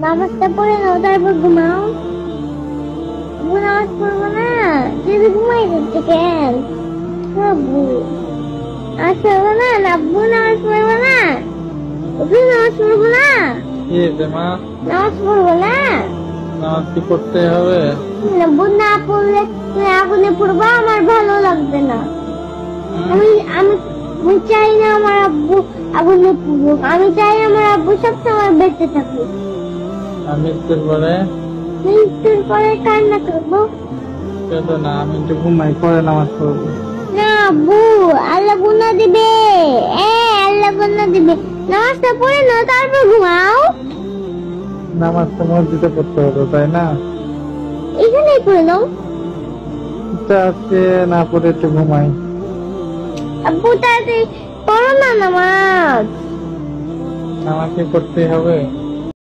নামাজটা পড়ে নাও তারপর ঘুমাও। আব্বু নামাজ পড়বো না, যদি ঘুমাই যাচ্ছে কেন? আব্বু নামাজ পড়বো না, আব্বু নামাজ পড়বো না, আব্বু নামাজ পড়বো না, কি হয়েছে মা? নামাজ পড়বো না। নামাজ কি পড়তে হবে? আব্বু না পড়লে তুমি আগুনে পড়বা, আমার ভালো লাগবে না। আমি আমি আমি চাই না আমার আব্বু আগুনে পড়ুক, আমি চাই আমার আব্বু সবসময় বেঁচে থাকুক। আমি মৃত্যুর পরে মৃত্যুর পরে কান্না করবো কেন না, আমি একটু ঘুমাই, পরে নামাজ পড়বো। না আব্বু, আল্লাহ গুনাহ দিবে। আল্লাহ গুনাহ দিবে। নামাজটা পড়ে নাও তারপর ঘুমাও। নামাজ তো মসজিদে পড়তে হবে, তাই না? এখানেই পড়ে নাও। ইচ্ছা আজকে না পড়ে একটু ঘুমাই। আব্বু তাড়াতাড়ি পড়ো না নামাজ। নামাজ কি পড়তে হবে?